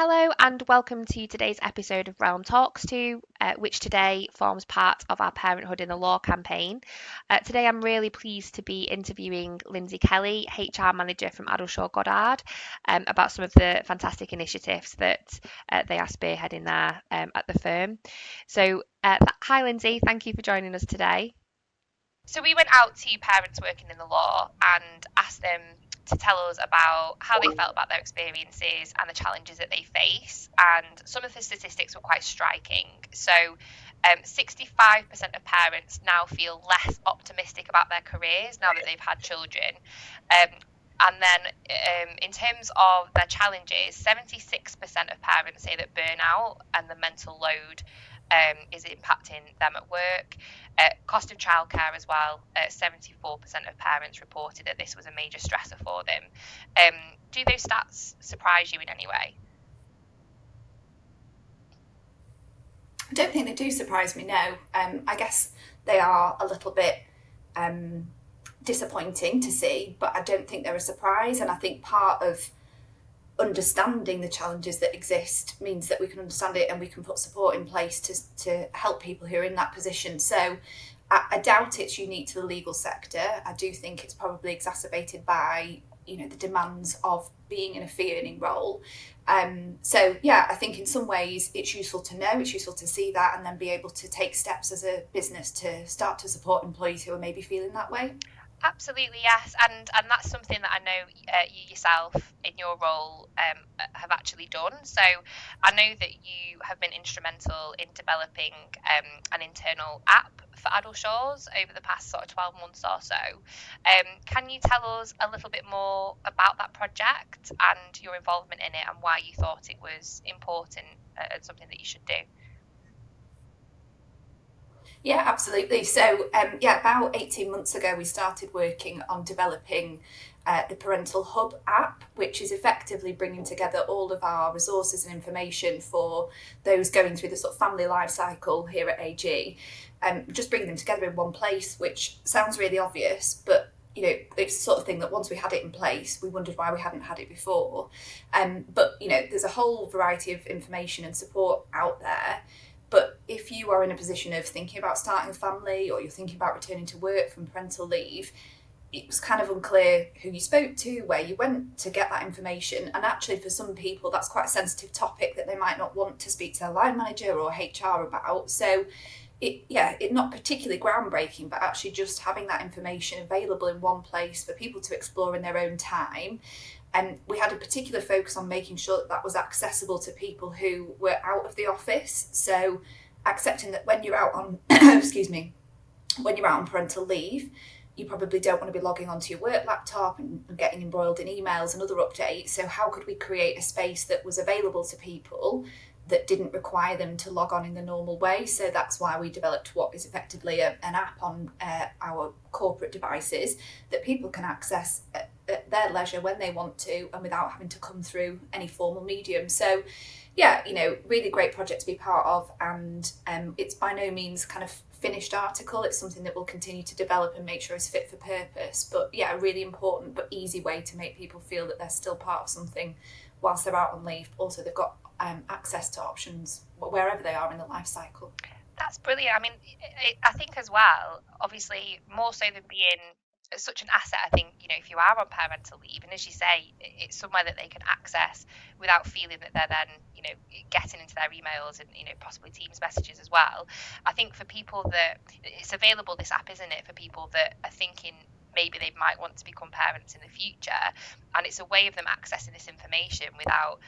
Hello and welcome to today's episode of Realm Talks To, which today forms part of our Parenthood in the Law campaign. Today I'm really pleased to be interviewing Lindsey Kelly, HR Manager from Addleshaw Goddard, about some of the fantastic initiatives that they are spearheading there at the firm. So, hi Lindsey, thank you for joining us today. So we went out to parents working in the law and asked them to tell us about how they felt about their experiences and the challenges that they face. And some of the statistics were quite striking. So 65% of parents now feel less optimistic about their careers now that they've had children. And then in terms of their challenges, 76% of parents say that burnout and the mental load is impacting them at work. Cost of childcare as well. 74% of parents reported that this was a major stressor for them. Do those stats surprise you in any way? I don't think they do surprise me, no. I guess they are a little bit disappointing to see, but I don't think they're a surprise. And I think part of understanding the challenges that exist means that we can understand it and we can put support in place to help people who are in that position. So I doubt it's unique to the legal sector. I do think it's probably exacerbated by the demands of being in a fee-earning role. So yeah, I think in some ways it's useful to know, it's useful to see that, and then be able to take steps as a business to start to support employees who are maybe feeling that way. Absolutely, yes, and that's something that I know you yourself in your role have actually done. So I know that you have been instrumental in developing an internal app for Addleshaws over the past sort of 12 months or so. Can you tell us a little bit more about that project and your involvement in it and why you thought it was important and something that you should do? Yeah, absolutely. So, about 18 months ago, we started working on developing the Parental Hub app, which is effectively bringing together all of our resources and information for those going through the sort of family life cycle here at AG. Just bringing them together in one place, which sounds really obvious, but it's the sort of thing that once we had it in place, we wondered why we hadn't had it before. But there's a whole variety of information and support out there. But if you are in a position of thinking about starting a family or you're thinking about returning to work from parental leave, it was kind of unclear who you spoke to, where you went to get that information. And actually for some people, that's quite a sensitive topic that they might not want to speak to their line manager or HR about. So it's not particularly groundbreaking, but actually just having that information available in one place for people to explore in their own time. And we had a particular focus on making sure that that was accessible to people who were out of the office. So accepting that when you're out on, when you're out on parental leave, you probably don't want to be logging onto your work laptop and getting embroiled in emails and other updates. So how could we create a space that was available to people that didn't require them to log on in the normal way? So that's why we developed what is effectively an app on our corporate devices that people can access at their leisure when they want to and without having to come through any formal medium. So yeah, really great project to be part of, and it's by no means kind of finished article. It's something that we'll continue to develop and make sure is fit for purpose. But yeah, a really important but easy way to make people feel that they're still part of something whilst they're out on leave. Also, they've got access to options wherever they are in the life cycle. That's brilliant. I mean, I think as well, obviously, more so than being such an asset, I think, if you are on parental leave, and as you say, it's somewhere that they can access without feeling that they're then, getting into their emails and, possibly Teams messages as well. I think for people that it's available, this app, isn't it, for people that are thinking maybe they might want to become parents in the future, and it's a way of them accessing this information without,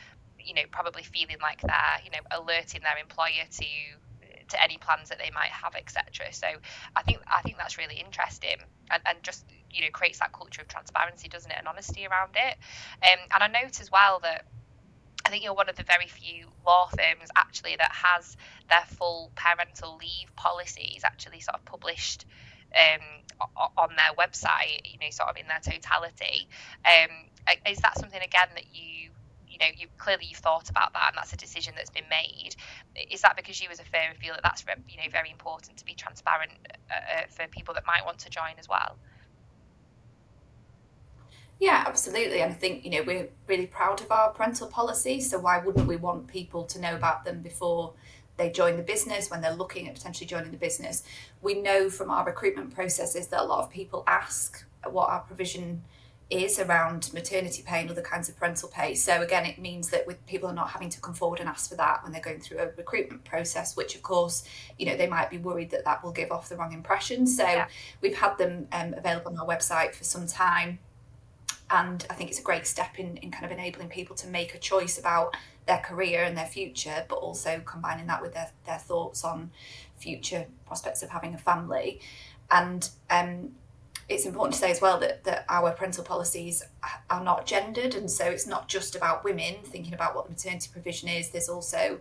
probably feeling like they're, alerting their employer to any plans that they might have, etc. So I think that's really interesting and just creates that culture of transparency, doesn't it, and honesty around it. And I note as well that I think you're one of the very few law firms actually that has their full parental leave policies actually sort of published on their website, sort of in their totality. Is that something again that you've thought about that, and that's a decision that's been made? Is that because you as a firm feel that that's very important to be transparent for people that might want to join as well? Yeah, absolutely. And I think, we're really proud of our parental policy. So why wouldn't we want people to know about them before they join the business, when they're looking at potentially joining the business? We know from our recruitment processes that a lot of people ask what our provision is around maternity pay and other kinds of parental pay. So again, it means that with people are not having to come forward and ask for that when they're going through a recruitment process, which of course, they might be worried that that will give off the wrong impression. So Yeah. we've had them available on our website for some time. And I think it's a great step in kind of enabling people to make a choice about their career and their future, but also combining that with their thoughts on future prospects of having a family. And it's important to say as well that our parental policies are not gendered, and so it's not just about women thinking about what the maternity provision is. There's also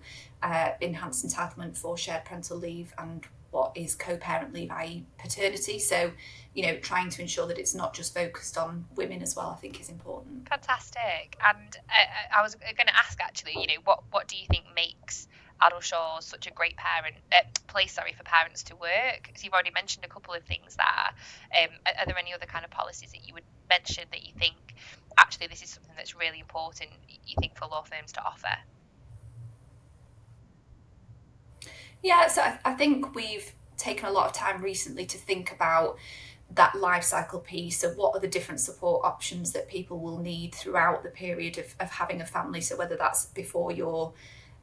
enhanced entitlement for shared parental leave and what is co-parent leave, i.e. paternity. So, trying to ensure that it's not just focused on women as well, I think is important. Fantastic. And I was going to ask actually, what do you think makes Addleshaw such a great place for parents to work? Because you've already mentioned a couple of things there. Are there any other kind of policies that you would mention that you think actually this is something that's really important, you think, for law firms to offer? Yeah, so I think we've taken a lot of time recently to think about that life cycle piece. So what are the different support options that people will need throughout the period of having a family? So whether that's before you're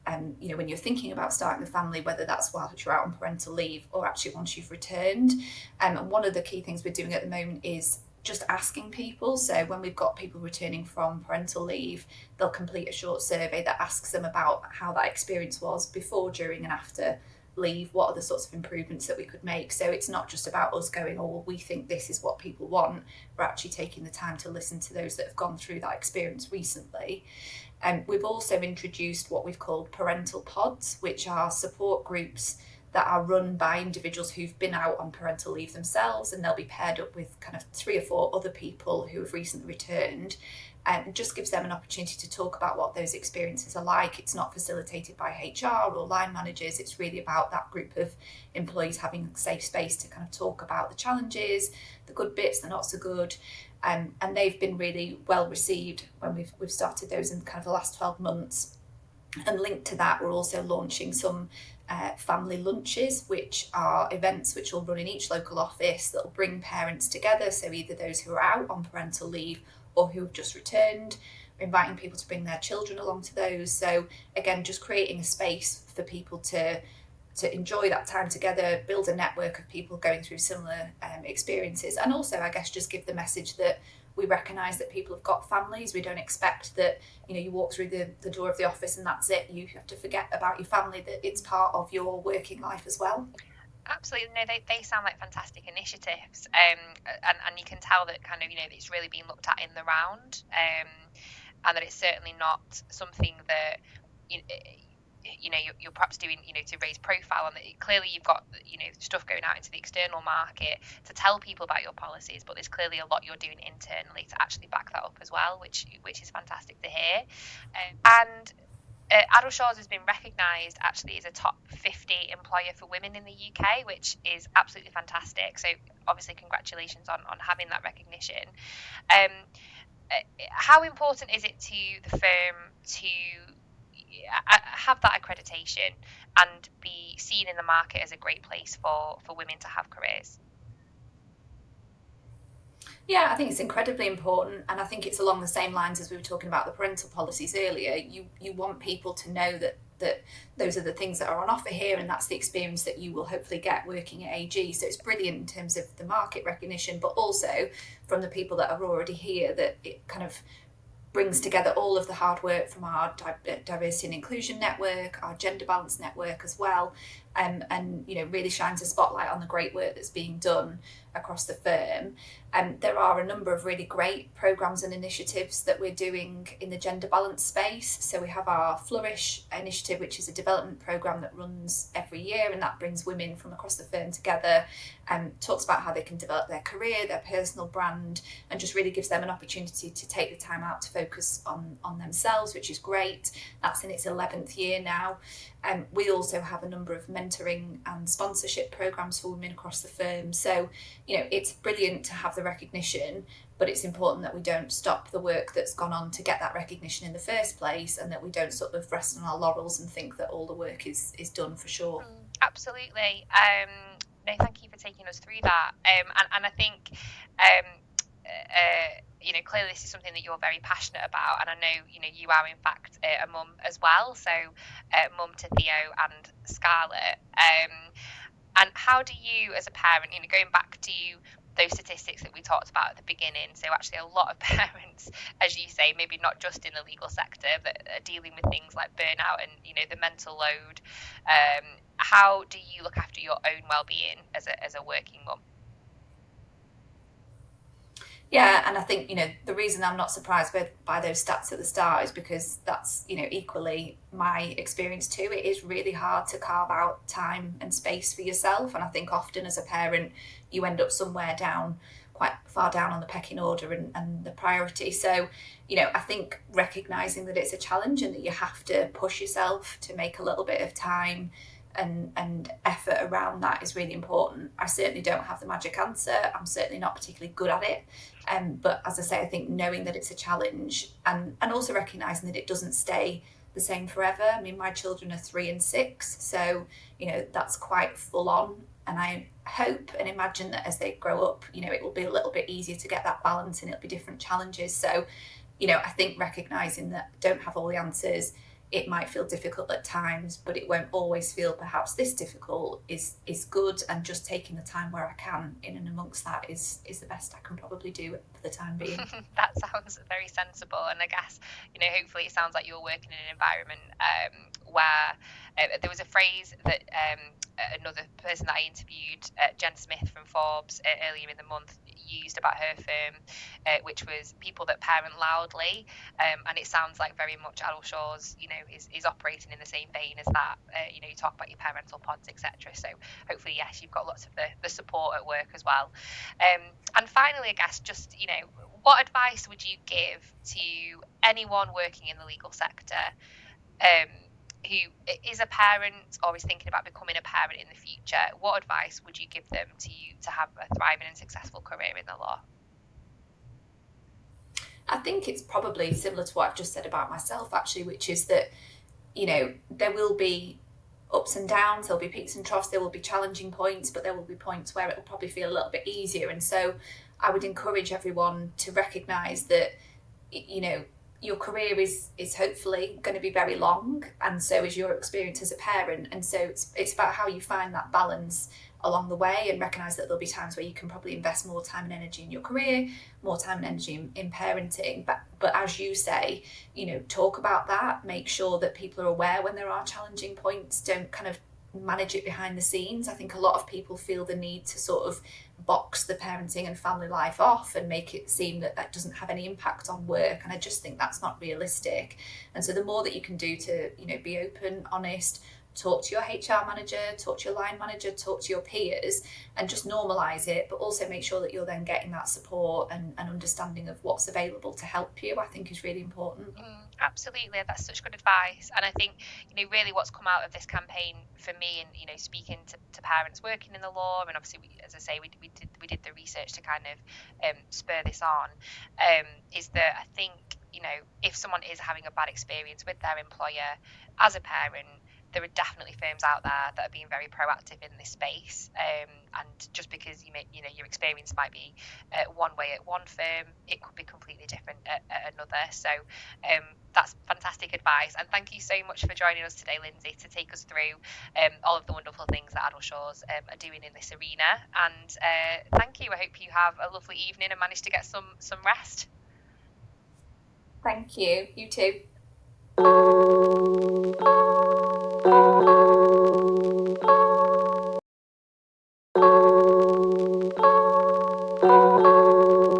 when you're thinking about starting a family, whether that's while you're out on parental leave or actually once you've returned. And one of the key things we're doing at the moment is just asking people. So when we've got people returning from parental leave, they'll complete a short survey that asks them about how that experience was before, during and after leave. What are the sorts of improvements that we could make? So it's not just about us going, oh, well, we think this is what people want. We're actually taking the time to listen to those that have gone through that experience recently. We've also introduced what we've called parental pods, which are support groups that are run by individuals who've been out on parental leave themselves, and they'll be paired up with kind of 3 or 4 other people who have recently returned, and it just gives them an opportunity to talk about what those experiences are like. It's not facilitated by HR or line managers. It's really about that group of employees having a safe space to kind of talk about the challenges, the good bits, the not so good. And they've been really well received when we've started those in kind of the last 12 months. And linked to that, we're also launching some family lunches, which are events which will run in each local office that will bring parents together. So either those who are out on parental leave or who have just returned. We're inviting people to bring their children along to those. So again, just creating a space for people to enjoy that time together, build a network of people going through similar experiences, and also, I guess, just give the message that we recognise that people have got families. We don't expect that, you walk through the door of the office and that's it. You have to forget about your family, that it's part of your working life as well. Absolutely. No, they sound like fantastic initiatives, and you can tell that kind of it's really being looked at in the round, and that it's certainly not something that you're perhaps doing to raise profile, and clearly you've got stuff going out into the external market to tell people about your policies, but there's clearly a lot you're doing internally to actually back that up as well, which is fantastic to hear. And Addleshaw's has been recognised actually as a top 50 employer for women in the UK, which is absolutely fantastic. So obviously congratulations on having that recognition. How important is it to the firm to have that accreditation and be seen in the market as a great place for women to have careers? Yeah, I think it's incredibly important, and I think it's along the same lines as we were talking about the parental policies earlier. You want people to know that those are the things that are on offer here, and that's the experience that you will hopefully get working at AG. So it's brilliant in terms of the market recognition, but also from the people that are already here, that it kind of brings together all of the hard work from our diversity and inclusion network, our gender balance network as well, and really shines a spotlight on the great work that's being done across the firm. There are a number of really great programmes and initiatives that we're doing in the gender balance space. So we have our Flourish initiative, which is a development programme that runs every year, and that brings women from across the firm together and talks about how they can develop their career, their personal brand, and just really gives them an opportunity to take the time out to focus on themselves, which is great. That's in its 11th year now. We also have a number of mentoring mentoring and sponsorship programs for women across the firm. So, it's brilliant to have the recognition, but it's important that we don't stop the work that's gone on to get that recognition in the first place, and that we don't sort of rest on our laurels and think that all the work is done for sure. Absolutely. No, thank you for taking us through that. And I think, clearly this is something that you're very passionate about, and I know, you are in fact a mum as well. So, mum to Theo and Scarlett. And how do you, as a parent, going back to those statistics that we talked about at the beginning, so actually a lot of parents, as you say, maybe not just in the legal sector, that are dealing with things like burnout and the mental load. How do you look after your own well-being as a working mum? Yeah, and I think, the reason I'm not surprised by those stats at the start is because that's, equally my experience too. It is really hard to carve out time and space for yourself. And I think often as a parent, you end up somewhere quite far down on the pecking order and the priority. So, I think recognising that it's a challenge and that you have to push yourself to make a little bit of time and effort around that is really important. I certainly don't have the magic answer. I'm certainly not particularly good at it. But as I say, I think knowing that it's a challenge and also recognising that it doesn't stay the same forever. I mean, my children are 3 and 6, so, that's quite full on. And I hope and imagine that as they grow up, it will be a little bit easier to get that balance and it'll be different challenges. So, I think recognising that I don't have all the answers, it might feel difficult at times, but it won't always feel perhaps this difficult is good, and just taking the time where I can in and amongst that is the best I can probably do for the time being. That sounds very sensible, and I guess hopefully it sounds like you're working in an environment where there was a phrase that another person that I interviewed, Jen Smith from Forbes, earlier in the month used about her firm, which was people that parent loudly, and it sounds like very much Addleshaw's is operating in the same vein as that. You talk about your parental pods, etc. So hopefully, yes, you've got lots of the support at work as well. And finally, I guess just what advice would you give to anyone working in the legal sector who is a parent or is thinking about becoming a parent in the future? What advice would you give them to have a thriving and successful career in the law? I think it's probably similar to what I've just said about myself, actually, which is that, there will be ups and downs, there'll be peaks and troughs, there will be challenging points, but there will be points where it will probably feel a little bit easier. And so I would encourage everyone to recognise that, your career is hopefully going to be very long, and so is your experience as a parent. And so it's about how you find that balance along the way, and recognise that there'll be times where you can probably invest more time and energy in your career, more time and energy in parenting. But as you say, talk about that, make sure that people are aware when there are challenging points, don't kind of manage it behind the scenes. I think a lot of people feel the need to sort of box the parenting and family life off and make it seem that doesn't have any impact on work, and I just think that's not realistic. And so the more that you can do to be open, honest, talk to your HR manager, talk to your line manager, talk to your peers, and just normalise it, but also make sure that you're then getting that support and understanding of what's available to help you, I think is really important. Absolutely, that's such good advice. And I think really what's come out of this campaign for me, and speaking to parents working in the law, and obviously as I say, we did the research to kind of spur this on, is that I think if someone is having a bad experience with their employer as a parent, there are definitely firms out there that are being very proactive in this space, and just because your experience might be one way at one firm, it could be completely different at another. So that's fantastic advice, and thank you so much for joining us today, Lindsey, to take us through all of the wonderful things that Addleshaws are doing in this arena. And thank you. I hope you have a lovely evening and manage to get some rest. Thank you. You too.